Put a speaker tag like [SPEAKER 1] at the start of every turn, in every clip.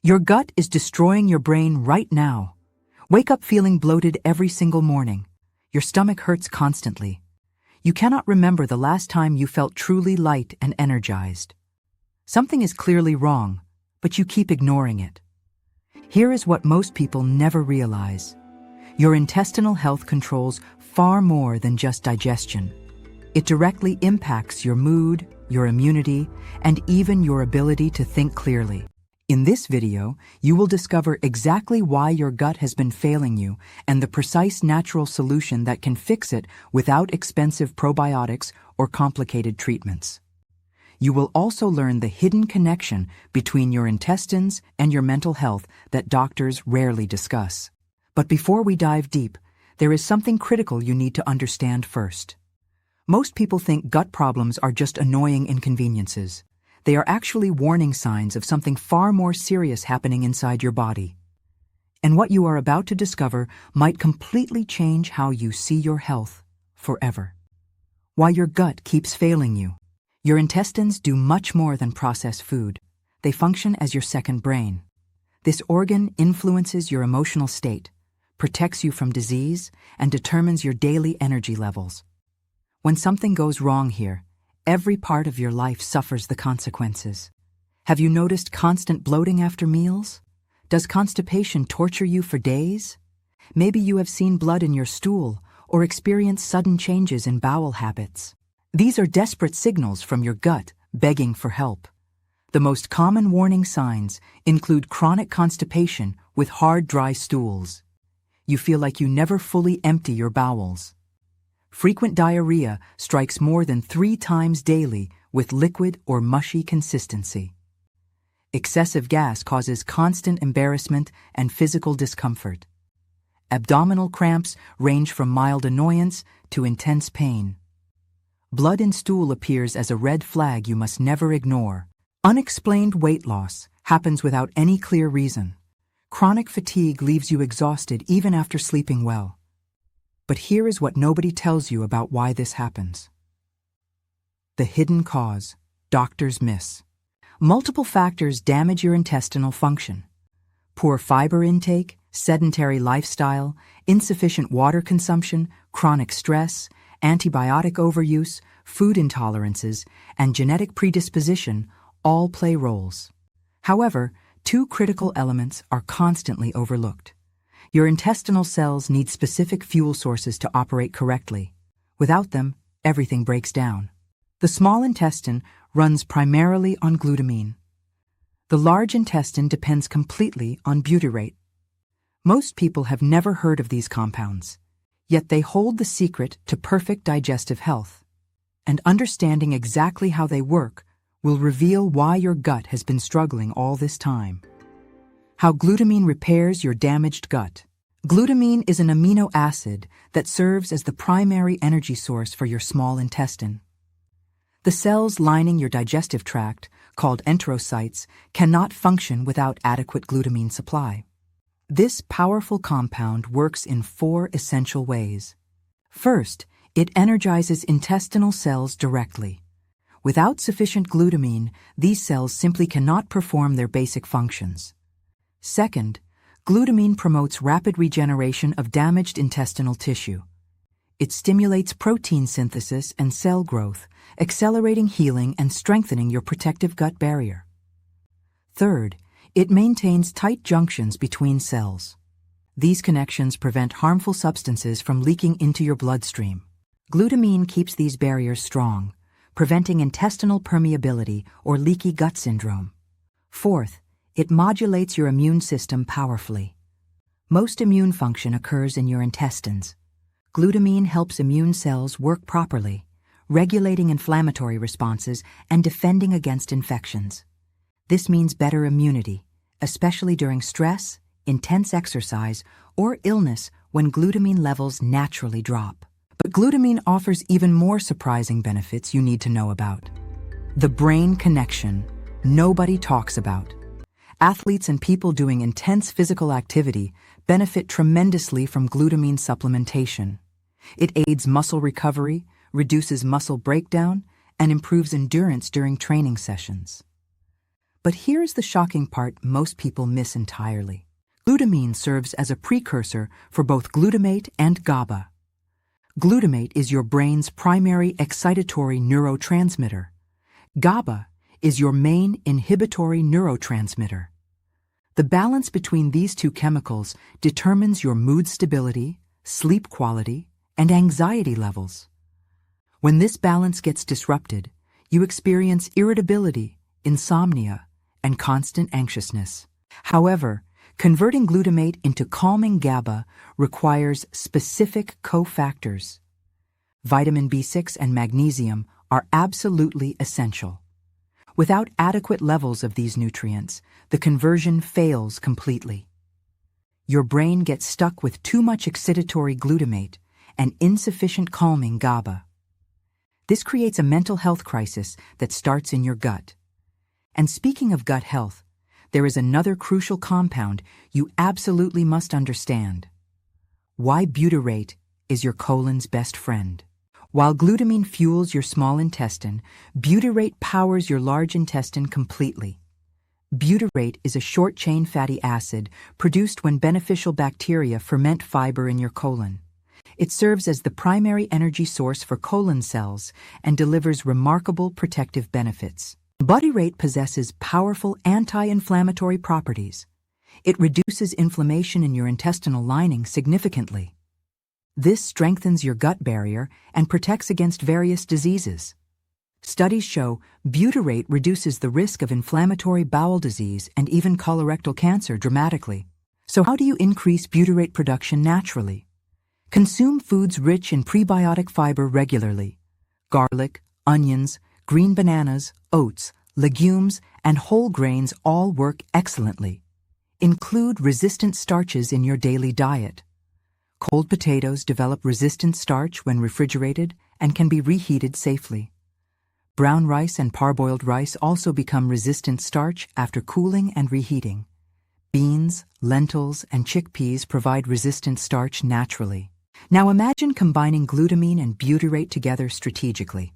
[SPEAKER 1] Your gut is destroying your brain right now. Wake up feeling bloated every single morning. Your stomach hurts constantly. You cannot remember the last time you felt truly light and energized. Something is clearly wrong, but you keep ignoring it. Here is what most people never realize. Your intestinal health controls far more than just digestion. It directly impacts your mood, your immunity, and even your ability to think clearly. In this video, you will discover exactly why your gut has been failing you and the precise natural solution that can fix it without expensive probiotics or complicated treatments. You will also learn the hidden connection between your intestines and your mental health that doctors rarely discuss. But before we dive deep, there is something critical you need to understand first. Most people think gut problems are just annoying inconveniences. They are actually warning signs of something far more serious happening inside your body. And what you are about to discover might completely change how you see your health forever. Why your gut keeps failing you. Your intestines do much more than process food. They function as your second brain. This organ influences your emotional state, protects you from disease, and determines your daily energy levels. When something goes wrong here, every part of your life suffers the consequences. Have you noticed constant bloating after meals? Does constipation torture you for days? Maybe you have seen blood in your stool or experienced sudden changes in bowel habits. These are desperate signals from your gut begging for help. The most common warning signs include chronic constipation with hard, dry stools. You feel like you never fully empty your bowels. Frequent diarrhea strikes more than 3 times daily with liquid or mushy consistency. Excessive gas causes constant embarrassment and physical discomfort. Abdominal cramps range from mild annoyance to intense pain. Blood in stool appears as a red flag you must never ignore. Unexplained weight loss happens without any clear reason. Chronic fatigue leaves you exhausted even after sleeping well. But here is what nobody tells you about why this happens. The hidden cause doctors miss. Multiple factors damage your intestinal function. Poor fiber intake, sedentary lifestyle, insufficient water consumption, chronic stress, antibiotic overuse, food intolerances, and genetic predisposition all play roles. However, 2 critical elements are constantly overlooked. Your intestinal cells need specific fuel sources to operate correctly. Without them, everything breaks down. The small intestine runs primarily on glutamine. The large intestine depends completely on butyrate. Most people have never heard of these compounds, yet they hold the secret to perfect digestive health. And understanding exactly how they work will reveal why your gut has been struggling all this time. How glutamine repairs your damaged gut. Glutamine is an amino acid that serves as the primary energy source for your small intestine. The cells lining your digestive tract, called enterocytes, cannot function without adequate glutamine supply. This powerful compound works in 4 essential ways. First, it energizes intestinal cells directly. Without sufficient glutamine, these cells simply cannot perform their basic functions. Second, glutamine promotes rapid regeneration of damaged intestinal tissue. It stimulates protein synthesis and cell growth, accelerating healing and strengthening your protective gut barrier. Third, it maintains tight junctions between cells. These connections prevent harmful substances from leaking into your bloodstream. Glutamine keeps these barriers strong, preventing intestinal permeability or leaky gut syndrome. Fourth, it modulates your immune system powerfully. Most immune function occurs in your intestines. Glutamine helps immune cells work properly, regulating inflammatory responses and defending against infections. This means better immunity, especially during stress, intense exercise, or illness when glutamine levels naturally drop. But glutamine offers even more surprising benefits you need to know about. The brain connection nobody talks about. Athletes and people doing intense physical activity benefit tremendously from glutamine supplementation. It aids muscle recovery, reduces muscle breakdown, and improves endurance during training sessions. But here's the shocking part most people miss entirely. Glutamine serves as a precursor for both glutamate and GABA. Glutamate is your brain's primary excitatory neurotransmitter. GABA is your main inhibitory neurotransmitter. The balance between these two chemicals determines your mood stability, sleep quality, and anxiety levels. When this balance gets disrupted, you experience irritability, insomnia, and constant anxiousness. However, converting glutamate into calming GABA requires specific cofactors. Vitamin B6 and magnesium are absolutely essential. Without adequate levels of these nutrients, the conversion fails completely. Your brain gets stuck with too much excitatory glutamate and insufficient calming GABA. This creates a mental health crisis that starts in your gut. And speaking of gut health, there is another crucial compound you absolutely must understand. Why butyrate is your colon's best friend. While glutamine fuels your small intestine, butyrate powers your large intestine completely. Butyrate is a short-chain fatty acid produced when beneficial bacteria ferment fiber in your colon. It serves as the primary energy source for colon cells and delivers remarkable protective benefits. Butyrate possesses powerful anti-inflammatory properties. It reduces inflammation in your intestinal lining significantly. This strengthens your gut barrier and protects against various diseases. Studies show butyrate reduces the risk of inflammatory bowel disease and even colorectal cancer dramatically. So how do you increase butyrate production naturally? Consume foods rich in prebiotic fiber regularly. Garlic, onions, green bananas, oats, legumes, and whole grains all work excellently. Include resistant starches in your daily diet. Cold potatoes develop resistant starch when refrigerated and can be reheated safely. Brown rice and parboiled rice also become resistant starch after cooling and reheating. Beans, lentils, and chickpeas provide resistant starch naturally. Now imagine combining glutamine and butyrate together strategically.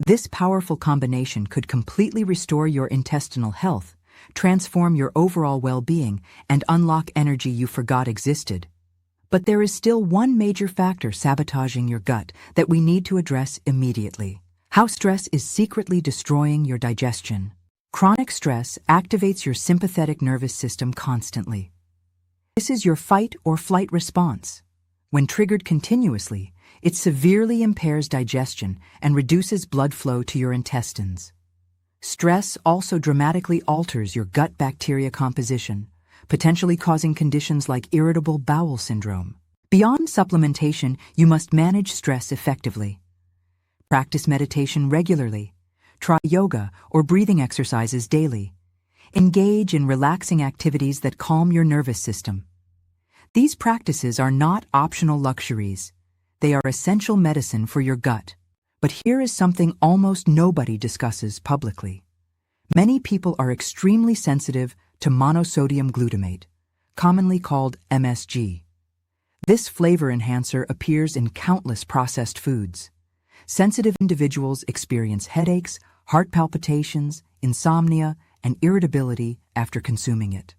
[SPEAKER 1] This powerful combination could completely restore your intestinal health, transform your overall well-being, and unlock energy you forgot existed. But there is still one major factor sabotaging your gut that we need to address immediately: how stress is secretly destroying your digestion. Chronic stress activates your sympathetic nervous system constantly. This is your fight or flight response. When triggered continuously, it severely impairs digestion and reduces blood flow to your intestines. Stress also dramatically alters your gut bacteria composition, potentially causing conditions like irritable bowel syndrome. Beyond supplementation, you must manage stress effectively. Practice meditation regularly. Try yoga or breathing exercises daily. Engage in relaxing activities that calm your nervous system. These practices are not optional luxuries. They are essential medicine for your gut. But here is something almost nobody discusses publicly. Many people are extremely sensitive to monosodium glutamate, commonly called MSG. This flavor enhancer appears in countless processed foods. Sensitive individuals experience headaches, heart palpitations, insomnia, and irritability after consuming it.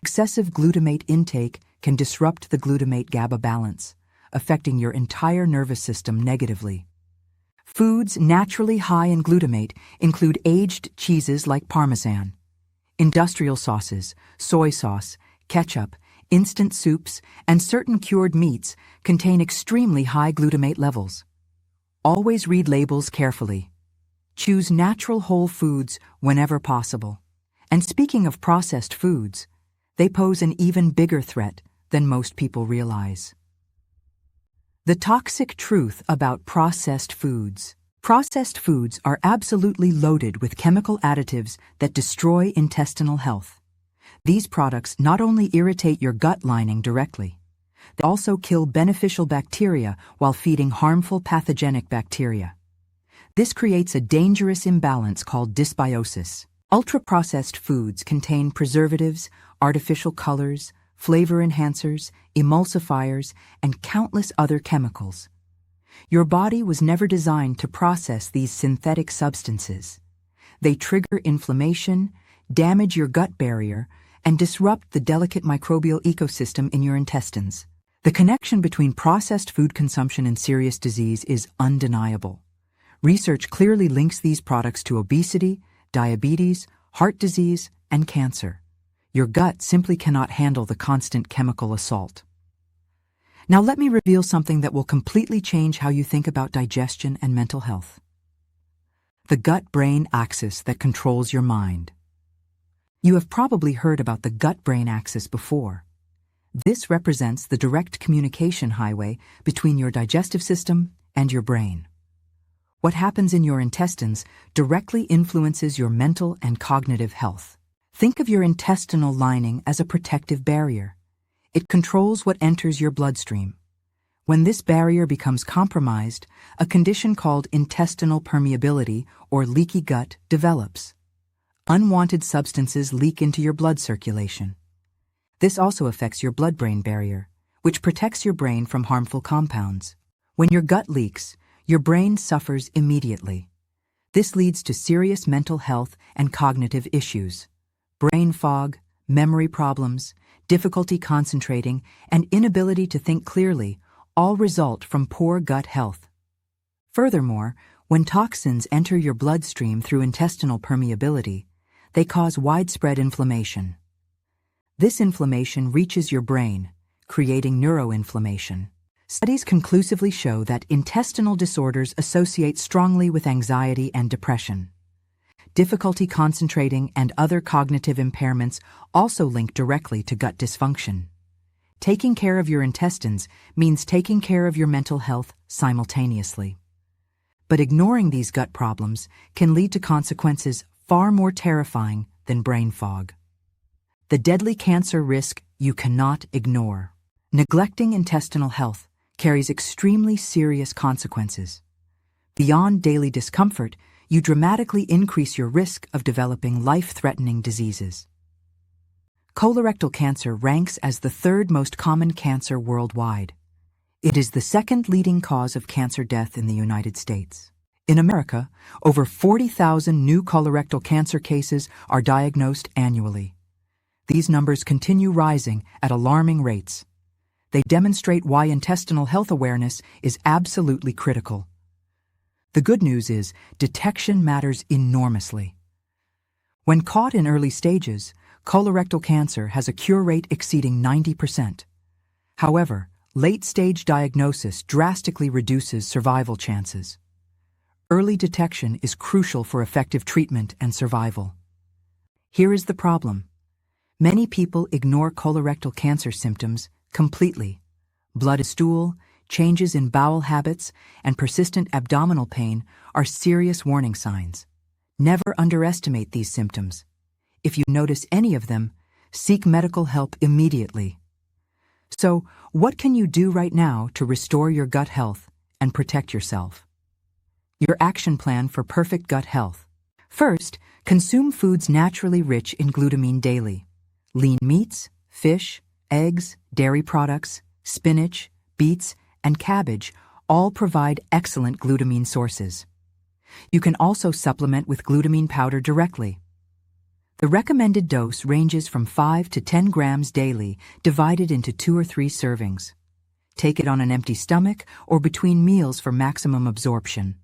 [SPEAKER 1] Excessive glutamate intake can disrupt the glutamate-GABA balance, affecting your entire nervous system negatively. Foods naturally high in glutamate include aged cheeses like Parmesan, industrial sauces, soy sauce, ketchup, instant soups, and certain cured meats contain extremely high glutamate levels. Always read labels carefully. Choose natural whole foods whenever possible. And speaking of processed foods, they pose an even bigger threat than most people realize. The toxic truth about processed foods. Processed foods are absolutely loaded with chemical additives that destroy intestinal health. These products not only irritate your gut lining directly, they also kill beneficial bacteria while feeding harmful pathogenic bacteria. This creates a dangerous imbalance called dysbiosis. Ultra-processed foods contain preservatives, artificial colors, flavor enhancers, emulsifiers, and countless other chemicals. Your body was never designed to process these synthetic substances. They trigger inflammation, damage your gut barrier, and disrupt the delicate microbial ecosystem in your intestines. The connection between processed food consumption and serious disease is undeniable. Research clearly links these products to obesity, diabetes, heart disease, and cancer. Your gut simply cannot handle the constant chemical assault. Now let me reveal something that will completely change how you think about digestion and mental health. The gut-brain axis that controls your mind. You have probably heard about the gut-brain axis before. This represents the direct communication highway between your digestive system and your brain. What happens in your intestines directly influences your mental and cognitive health. Think of your intestinal lining as a protective barrier. It controls what enters your bloodstream. When this barrier becomes compromised, a condition called intestinal permeability or leaky gut develops. Unwanted substances leak into your blood circulation. This also affects your blood-brain barrier, which protects your brain from harmful compounds. When your gut leaks, your brain suffers immediately. This leads to serious mental health and cognitive issues. Brain fog, memory problems, difficulty concentrating, and inability to think clearly all result from poor gut health. Furthermore, when toxins enter your bloodstream through intestinal permeability, they cause widespread inflammation. This inflammation reaches your brain, creating neuroinflammation. Studies conclusively show that intestinal disorders associate strongly with anxiety and depression. Difficulty concentrating and other cognitive impairments also link directly to gut dysfunction. Taking care of your intestines means taking care of your mental health simultaneously. But ignoring these gut problems can lead to consequences far more terrifying than brain fog. The deadly cancer risk you cannot ignore. Neglecting intestinal health carries extremely serious consequences. Beyond daily discomfort, you dramatically increase your risk of developing life-threatening diseases. Colorectal cancer ranks as the third most common cancer worldwide. It is the second leading cause of cancer death in the United States. In America, over 40,000 new colorectal cancer cases are diagnosed annually. These numbers continue rising at alarming rates. They demonstrate why intestinal health awareness is absolutely critical. The good news is detection matters enormously. When caught in early stages, colorectal cancer has a cure rate exceeding 90%. However, late-stage diagnosis drastically reduces survival chances. Early detection is crucial for effective treatment and survival. Here is the problem. Many people ignore colorectal cancer symptoms completely. Blood, stool, changes in bowel habits, and persistent abdominal pain are serious warning signs. Never underestimate these symptoms. If you notice any of them, seek medical help immediately. So, what can you do right now to restore your gut health and protect yourself? Your action plan for perfect gut health. First, consume foods naturally rich in glutamine daily. Lean meats, fish, eggs, dairy products, spinach, beets, and cabbage all provide excellent glutamine sources. You can also supplement with glutamine powder directly. The recommended dose ranges from 5 to 10 grams daily, divided into 2 or 3 servings. Take it on an empty stomach or between meals for maximum absorption.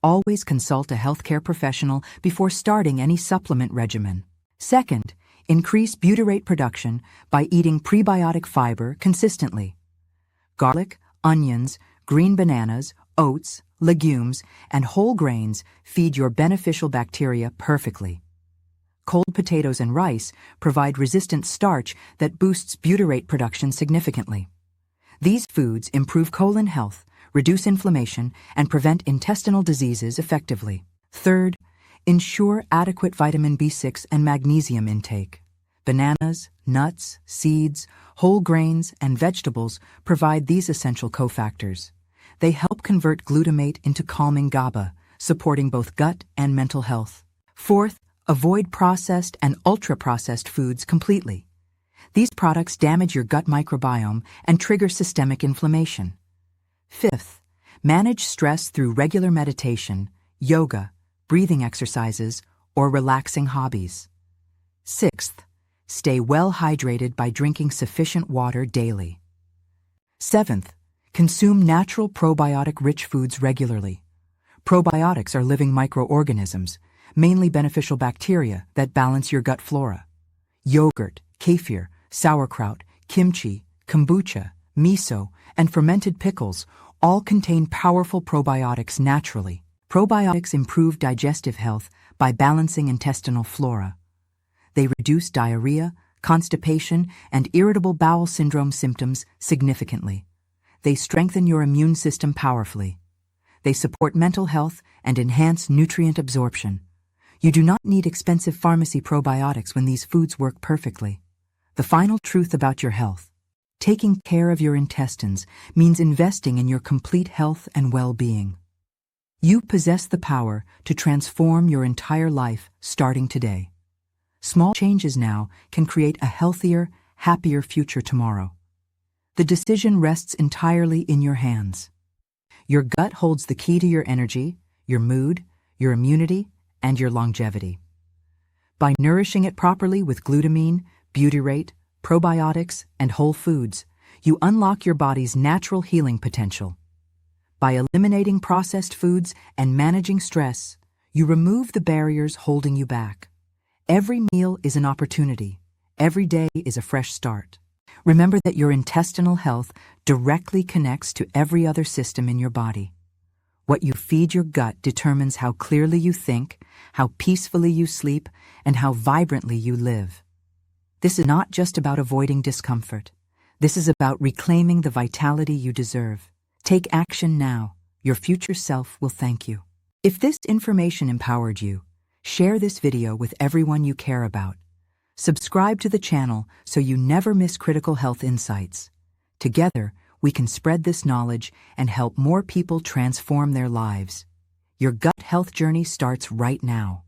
[SPEAKER 1] Always consult a healthcare professional before starting any supplement regimen. Second, increase butyrate production by eating prebiotic fiber consistently. Garlic, onions, green bananas, oats, legumes, and whole grains feed your beneficial bacteria perfectly. Cold potatoes and rice provide resistant starch that boosts butyrate production significantly. These foods improve colon health, reduce inflammation, and prevent intestinal diseases effectively. Third, ensure adequate vitamin B6 and magnesium intake. Bananas, nuts, seeds, whole grains, and vegetables provide these essential cofactors. They help convert glutamate into calming GABA, supporting both gut and mental health. Fourth, avoid processed and ultra-processed foods completely. These products damage your gut microbiome and trigger systemic inflammation. Fifth, manage stress through regular meditation, yoga, breathing exercises, or relaxing hobbies. Sixth, stay well hydrated by drinking sufficient water daily. Seventh, consume natural probiotic-rich foods regularly. Probiotics are living microorganisms, mainly beneficial bacteria that balance your gut flora. Yogurt, kefir, sauerkraut, kimchi, kombucha, miso, and fermented pickles all contain powerful probiotics naturally. Probiotics improve digestive health by balancing intestinal flora. They reduce diarrhea, constipation, and irritable bowel syndrome symptoms significantly. They strengthen your immune system powerfully. They support mental health and enhance nutrient absorption. You do not need expensive pharmacy probiotics when these foods work perfectly. The final truth about your health. Taking care of your intestines means investing in your complete health and well-being. You possess the power to transform your entire life starting today. Small changes now can create a healthier, happier future tomorrow. The decision rests entirely in your hands. Your gut holds the key to your energy, your mood, your immunity, and your longevity. By nourishing it properly with glutamine, butyrate, probiotics, and whole foods, you unlock your body's natural healing potential. By eliminating processed foods and managing stress, you remove the barriers holding you back. Every meal is an opportunity. Every day is a fresh start. Remember that your intestinal health directly connects to every other system in your body. What you feed your gut determines how clearly you think, how peacefully you sleep, and how vibrantly you live. This is not just about avoiding discomfort. This is about reclaiming the vitality you deserve. Take action now. Your future self will thank you. If this information empowered you, share this video with everyone you care about. Subscribe to the channel so you never miss critical health insights. Together, we can spread this knowledge and help more people transform their lives. Your gut health journey starts right now.